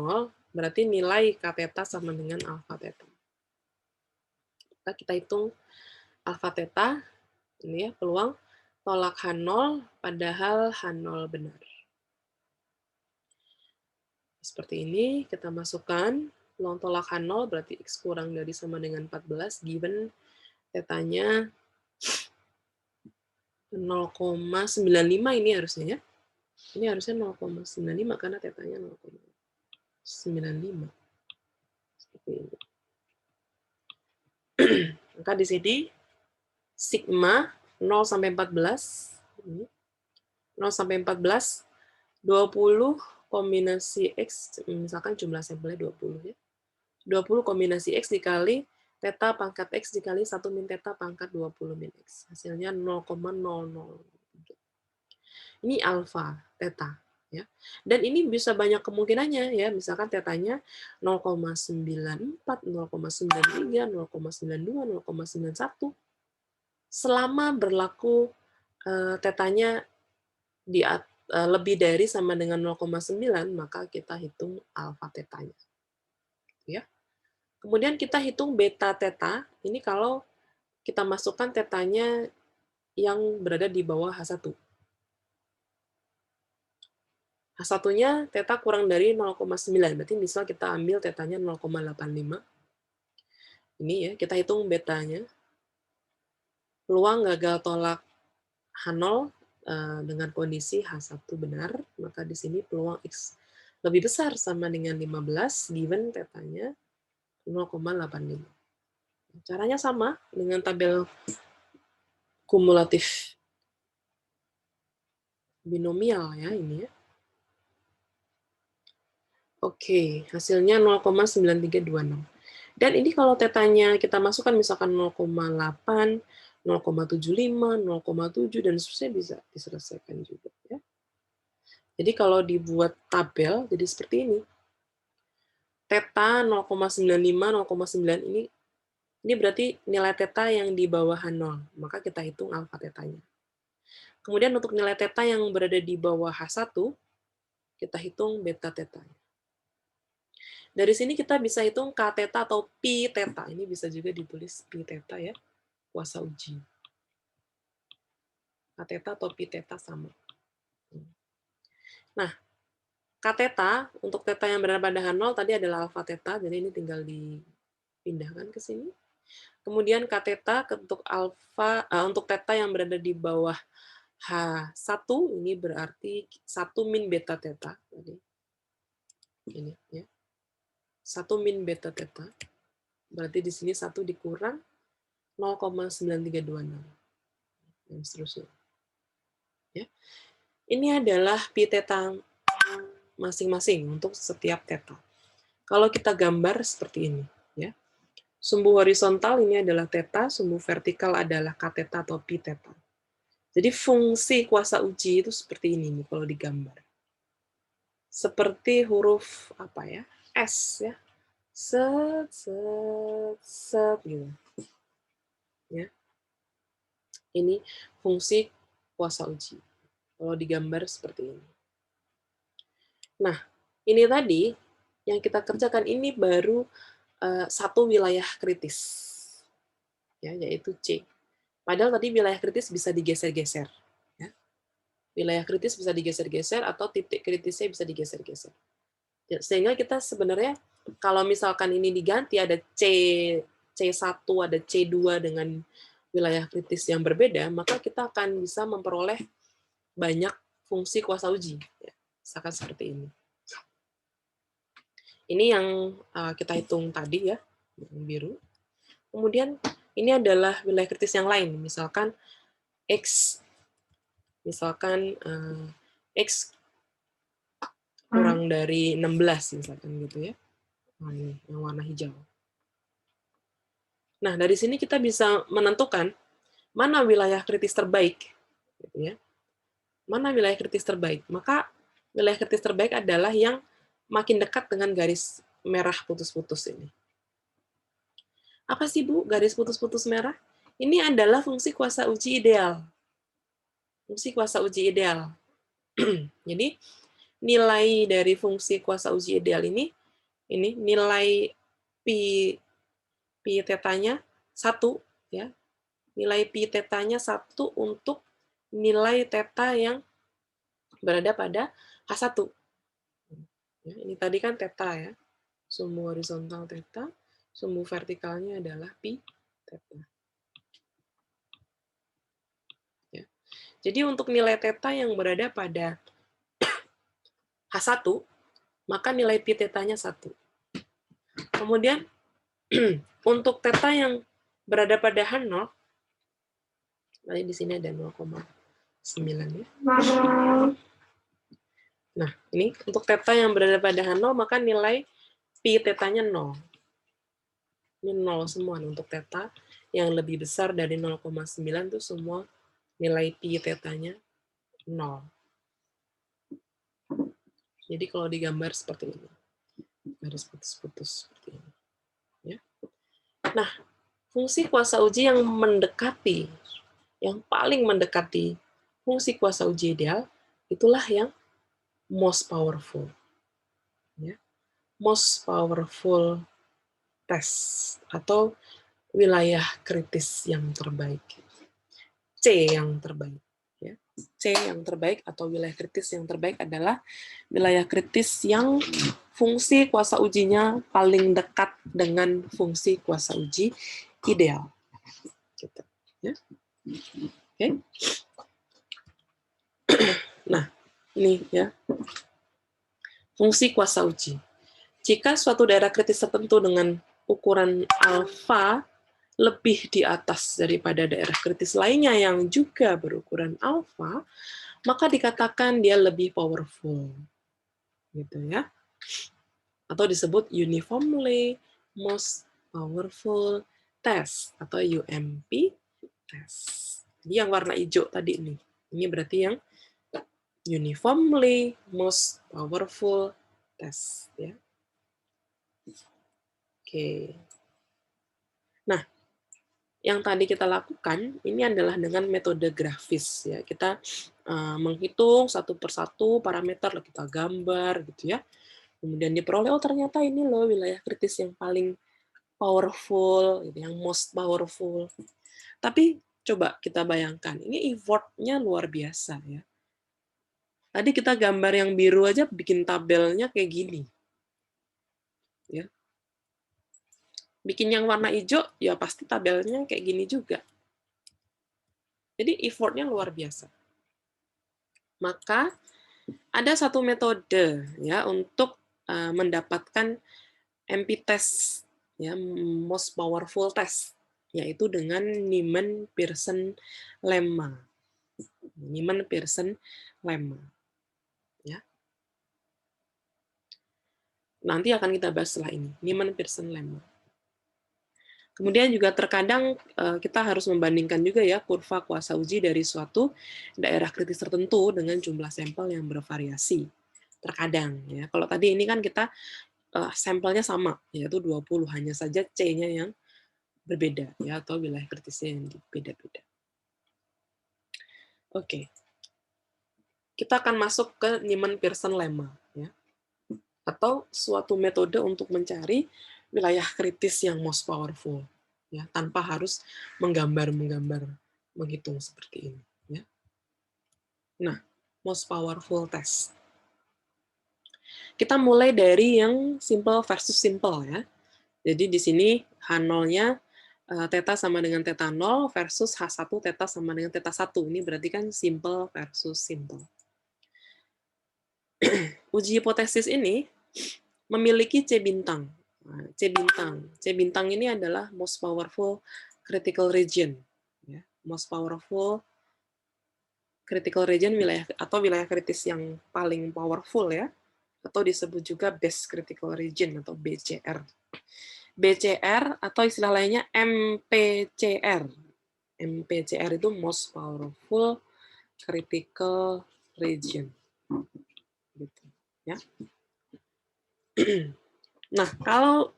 A: berarti nilai Kθ sama dengan alfa theta. Kita hitung alfa theta, ini ya, peluang tolak H0 padahal H0 benar. Seperti ini, kita masukkan peluang tolak H0, berarti X kurang dari sama dengan 14, given tetanya 0,95 ini harusnya ya. Ini harusnya 0,95 karena tetanya 0,95. Seperti ini. Maka di sini sigma 0 sampai 14, 0 sampai 14, 20 kombinasi X, misalkan jumlah sampelnya 20 ya. 20 kombinasi X dikali theta pangkat X dikali 1 min theta pangkat 20 min X. Hasilnya 0,00. Ini alfa theta. Ya. Dan ini bisa banyak kemungkinannya ya, misalkan tetanya 0,94, 0,93, 0,92, 0,91. Selama berlaku tetanya lebih dari sama dengan 0,9, maka kita hitung alfa tetanya. Ya. Kemudian kita hitung beta theta, ini kalau kita masukkan tetanya yang berada di bawah H1. H1-nya theta kurang dari 0,9, berarti misal kita ambil tetanya 0,85. Ini ya, kita hitung betanya. Peluang gagal tolak H0 dengan kondisi H1 benar, maka di sini peluang X lebih besar sama dengan 15, given tetanya 0,85. Caranya sama dengan tabel kumulatif binomial ya ini ya. Oke, hasilnya 0,9326. Dan ini kalau tetanya kita masukkan misalkan 0,8, 0,75, 0,7 dan seterusnya bisa diselesaikan juga ya. Jadi kalau dibuat tabel jadi seperti ini. Theta 0,95, 0,9 ini berarti nilai theta yang di bawah H0, maka kita hitung alfa tetanya. Kemudian untuk nilai theta yang berada di bawah H1, kita hitung beta tetanya. Dari sini kita bisa hitung Kθ atau pi theta. Ini bisa juga ditulis pi theta ya, kuasa uji. Kθ atau pi theta sama. Nah, Kθ untuk theta yang berada pada H0 tadi adalah alfa theta, jadi ini tinggal dipindahkan ke sini. Kemudian Kθ untuk untuk theta yang berada di bawah H1 ini berarti 1 min beta theta. Ini ya. 1 min beta theta. Berarti di sini 1 dikurang 0,9326. Dan seterusnya. Ya. Ini adalah pi theta masing-masing untuk setiap theta. Kalau kita gambar seperti ini, ya. Sumbu horizontal ini adalah theta, sumbu vertikal adalah k theta atau pi theta. Jadi fungsi kuasa uji itu seperti ini nih kalau digambar. Seperti huruf apa ya? S ya. Set, set, set gitu. Ya. Ini fungsi kuasa uji. Kalau digambar seperti ini. Nah, ini tadi yang kita kerjakan ini baru satu wilayah kritis, ya, yaitu C. Padahal tadi wilayah kritis bisa digeser-geser. Ya. Wilayah kritis bisa digeser-geser atau titik kritisnya bisa digeser-geser. Ya, sehingga kita sebenarnya kalau misalkan ini diganti ada C1, ada C2 dengan wilayah kritis yang berbeda, maka kita akan bisa memperoleh banyak fungsi kuasa uji. Ya, misalkan seperti ini. Ini yang kita hitung tadi ya, yang biru. Kemudian ini adalah wilayah kritis yang lain, misalkan X, misalkan X kurang dari 16, misalkan gitu ya. Nah, ini yang warna hijau. Nah, dari sini kita bisa menentukan mana wilayah kritis terbaik, gitu ya. Mana wilayah kritis terbaik? Maka wilayah kritis terbaik adalah yang makin dekat dengan garis merah putus-putus ini. Apa sih, Bu, garis putus-putus merah? Ini adalah fungsi kuasa uji ideal. Fungsi kuasa uji ideal. Jadi, nilai dari fungsi kuasa uji ideal ini nilai pi tetanya 1, ya. Nilai pi tetanya 1 untuk nilai teta yang berada pada H1. Ya, ini tadi kan teta ya. Sumbu horizontal teta, sumbu vertikalnya adalah pi teta. Ya. Jadi untuk nilai teta yang berada pada H1, maka nilai pi tetanya 1. Kemudian untuk teta yang berada pada H0, tadi di sini ada 0,9 ya. Nah, ini untuk teta yang berada pada H0, maka nilai pi tetanya 0. Ini 0 semua untuk teta yang lebih besar dari 0,9 itu semua nilai pi tetanya 0. Jadi kalau digambar seperti ini. Garis putus-putus seperti ini. Ya. Nah, fungsi kuasa uji yang mendekati, yang paling mendekati fungsi kuasa uji ideal, itulah yang most powerful. Ya. Most powerful test atau wilayah kritis yang terbaik. C yang terbaik. Ya. C yang terbaik atau wilayah kritis yang terbaik adalah wilayah kritis yang fungsi kuasa ujinya paling dekat dengan fungsi kuasa uji ideal. Gitu. Ya. Oke. Nah, ini ya. Fungsi kuasa uji. Jika suatu daerah kritis tertentu dengan ukuran alfa lebih di atas daripada daerah kritis lainnya yang juga berukuran alfa, maka dikatakan dia lebih powerful. Gitu ya. Atau disebut uniformly most powerful test atau UMP test. Jadi yang warna hijau tadi nih. Ini berarti yang uniformly most powerful test ya. Oke. Nah, yang tadi kita lakukan ini adalah dengan metode grafis ya. Kita menghitung satu persatu parameter, kita gambar gitu ya. Kemudian diperoleh, oh ternyata ini loh wilayah kritis yang paling powerful, gitu, yang most powerful. Tapi coba kita bayangkan, ini effort-nya luar biasa ya. Tadi kita gambar yang biru aja bikin tabelnya kayak gini. Ya. Bikin yang warna hijau, ya pasti tabelnya kayak gini juga. Jadi effort-nya luar biasa. Maka ada satu metode ya untuk mendapatkan MP test ya, most powerful test, yaitu dengan Neyman-Pearson lemma. Neyman-Pearson lemma. Ya. Nanti akan kita bahas setelah ini, Neyman-Pearson lemma. Kemudian juga terkadang kita harus membandingkan juga ya kurva kuasa uji dari suatu daerah kritis tertentu dengan jumlah sampel yang bervariasi. Terkadang ya. Kalau tadi ini kan kita sampelnya sama, yaitu 20, hanya saja C-nya yang berbeda ya, atau wilayah kritisnya yang beda-beda. Oke. Kita akan masuk ke Neyman-Pearson lemma ya, atau suatu metode untuk mencari wilayah kritis yang most powerful ya, tanpa harus menggambar menghitung seperti ini ya. Nah, most powerful test. Kita mulai dari yang simple versus simple ya. Jadi di sini H0-nya theta sama dengan theta 0 versus H1 theta sama dengan theta 1. Ini berarti kan simple versus simple. Uji hipotesis ini memiliki C bintang. C bintang ini adalah most powerful critical region. Ya, most powerful critical region wilayah atau wilayah kritis yang paling powerful ya, atau disebut juga best critical region atau BCR. BCR atau istilah lainnya MPCR. MPCR itu most powerful critical region. Gitu, ya. Nah, kalau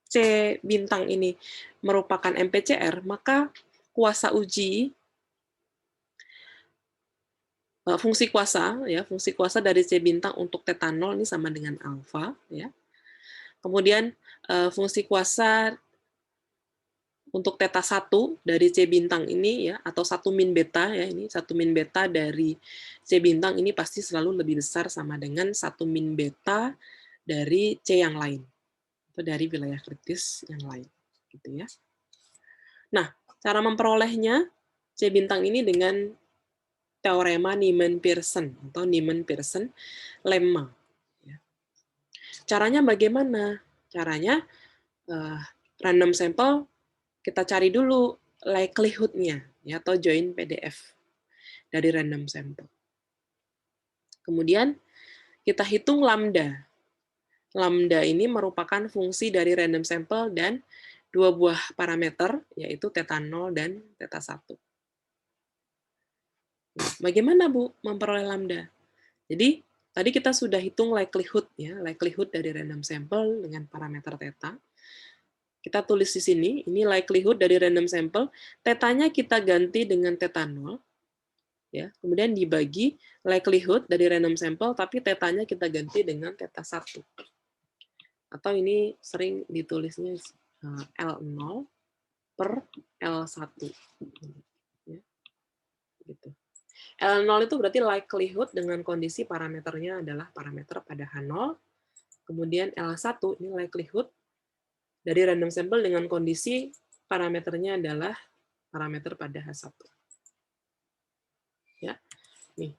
A: C bintang ini merupakan MPCR, maka kuasa uji fungsi kuasa dari C bintang untuk theta 0 ini sama dengan alfa ya. Kemudian fungsi kuasa untuk theta 1 dari C bintang ini ya, atau 1 min beta ya, ini 1 min beta dari C bintang ini pasti selalu lebih besar sama dengan 1 min beta dari C yang lain, atau dari wilayah kritis yang lain gitu ya. Nah, cara memperolehnya C bintang ini dengan teorema Neyman-Pearson atau Neyman-Pearson lemma. Caranya bagaimana? Caranya random sample kita cari dulu likelihood-nya ya, atau join PDF dari random sample. Kemudian kita hitung lambda. Lambda ini merupakan fungsi dari random sample dan dua buah parameter, yaitu theta 0 dan theta 1. Nah, bagaimana Bu memperoleh lambda? Jadi tadi kita sudah hitung likelihood ya, likelihood dari random sample dengan parameter theta. Kita tulis di sini, ini likelihood dari random sample, tetanya kita ganti dengan theta 0, ya, kemudian dibagi likelihood dari random sample, tapi tetanya kita ganti dengan theta 1. Atau ini sering ditulisnya L0 per L1. Ya, gitu. L0 itu berarti likelihood dengan kondisi parameternya adalah parameter pada H0, kemudian L1 ini likelihood dari random sample dengan kondisi parameternya adalah parameter pada H1. Ya. Nih.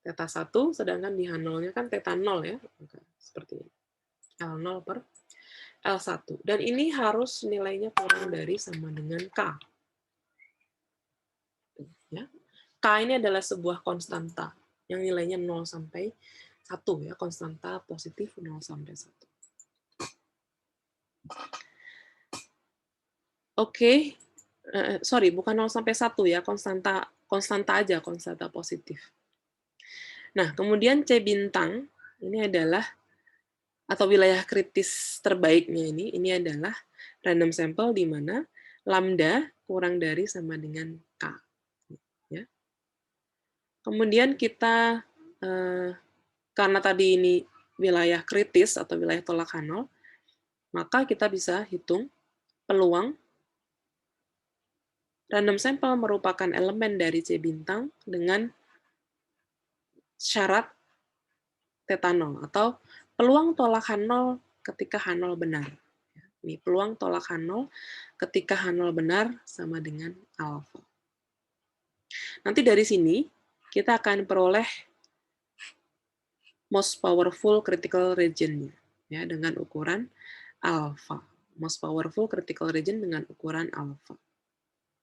A: Theta 1 sedangkan di H0-nya kan theta 0 ya. Seperti ini. L0 per L1. Dan ini harus nilainya kurang dari sama dengan K. Ya. K ini adalah sebuah konstanta yang nilainya 0 sampai 1 ya, konstanta positif 0 sampai 1. Oke, sorry, bukan 0 sampai 1 ya, konstanta aja, konstanta positif. Nah, kemudian C bintang ini adalah atau wilayah kritis terbaiknya ini adalah random sample di mana lambda kurang dari sama dengan K. Ya. Kemudian kita karena tadi ini wilayah kritis atau wilayah tolak H0, maka kita bisa hitung peluang random sample merupakan elemen dari C bintang dengan syarat theta 0 atau peluang tolak H0 ketika H0 benar. Ini peluang tolak H0 ketika H0 benar sama dengan alfa. Nanti dari sini kita akan peroleh most powerful critical region ya dengan ukuran alfa. Most powerful critical region dengan ukuran alfa.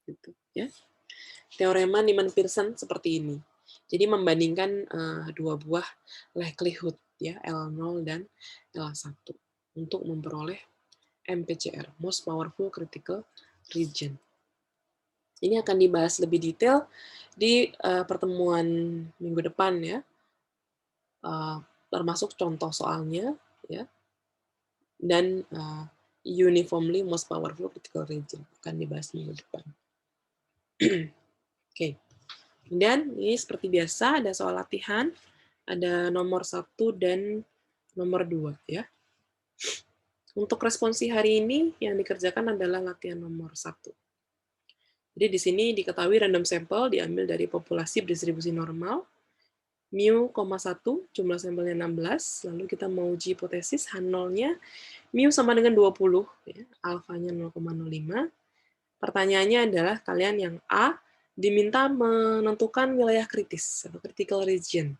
A: Gitu ya. Teorema Neyman-Pearson seperti ini. Jadi membandingkan dua buah likelihood ya, L0 dan L1 untuk memperoleh MPCR, Most Powerful Critical Region. Ini akan dibahas lebih detail di pertemuan minggu depan ya, termasuk contoh soalnya ya, dan uniformly most powerful critical region akan dibahas minggu depan. Oke. Kemudian ini seperti biasa ada soal latihan, ada nomor 1 dan nomor 2 ya. Untuk responsi hari ini yang dikerjakan adalah latihan nomor 1. Jadi di sini diketahui random sample diambil dari populasi berdistribusi normal, mu, 1, jumlah sampelnya 16, lalu kita mau uji hipotesis H0-nya, mu sama dengan 20, ya, alfanya 0,05. Pertanyaannya adalah kalian yang A, diminta menentukan wilayah kritis, atau critical region.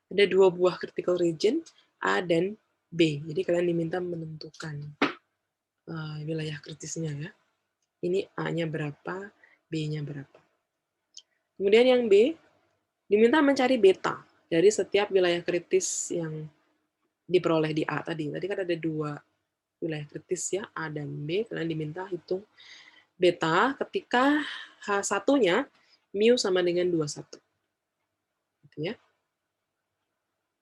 A: Ada 2 buah critical region, A dan B. Jadi kalian diminta menentukan wilayah kritisnya ya. Ini A-nya berapa, B-nya berapa. Kemudian yang B, diminta mencari beta dari setiap wilayah kritis yang diperoleh di A tadi. Tadi kan ada 2 wilayah kritis ya, A dan B. Kalian diminta hitung beta ketika H1-nya mu sama dengan 21. Gitu ya.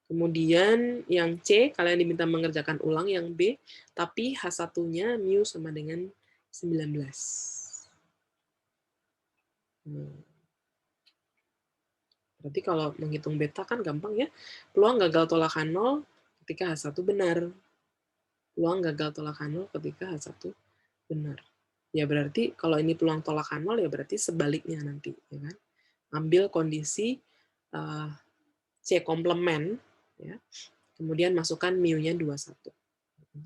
A: Kemudian yang C, kalian diminta mengerjakan ulang yang B, tapi H1-nya mu sama dengan 19. Berarti kalau menghitung beta kan gampang ya. Peluang gagal tolak H0 ketika H1 benar. Peluang gagal tolak H0 ketika H1 benar. Ya berarti kalau ini peluang tolak H0 ya berarti sebaliknya nanti. Ya kan? Ambil kondisi C komplement, ya, kemudian masukkan mu-nya 21.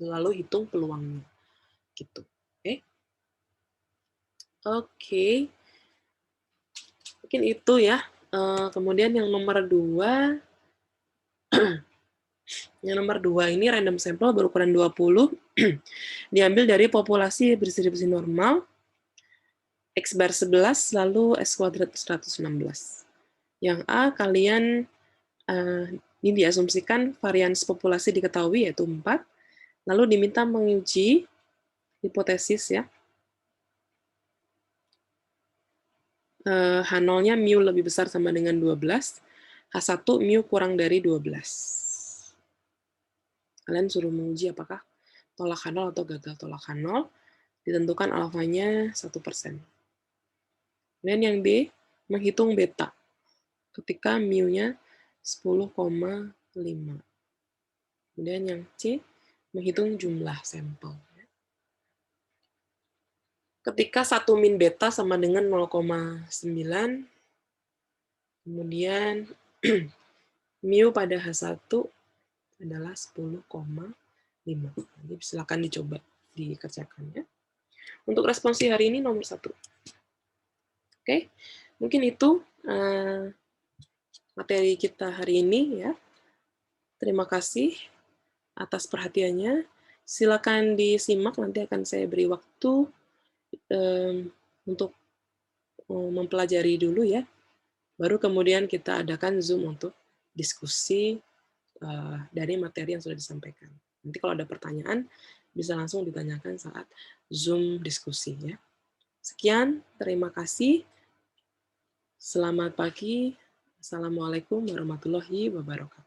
A: Lalu hitung peluangnya. Gitu. Oke. Oke. Mungkin itu ya. Kemudian yang nomor 2, yang nomor 2 ini random sample berukuran 20, diambil dari populasi berdistribusi normal, X bar 11, lalu X kuadrat 116. Yang A, kalian, ini diasumsikan varians populasi diketahui, yaitu 4, lalu diminta menguji hipotesis ya, H0-nya mu lebih besar sama dengan 12, H1 mu kurang dari 12. Kalian suruh menguji apakah tolak H0 atau gagal tolak H0, ditentukan alfanya 1%. Kemudian yang B, menghitung beta ketika mu-nya 10,5. Kemudian yang C, menghitung jumlah sampel. Ketika 1 min beta sama dengan 0,9, kemudian mu pada H1 adalah 10,5. Jadi silakan dicoba dikerjakan ya. Untuk responsi hari ini nomor 1. Oke, mungkin itu materi kita hari ini ya. Terima kasih atas perhatiannya. Silakan disimak, nanti akan saya beri waktu untuk mempelajari dulu ya. Baru kemudian kita adakan Zoom untuk diskusi dari materi yang sudah disampaikan. Nanti kalau ada pertanyaan, bisa langsung ditanyakan saat Zoom diskusi ya. Sekian, terima kasih. Selamat pagi. Assalamualaikum warahmatullahi wabarakatuh.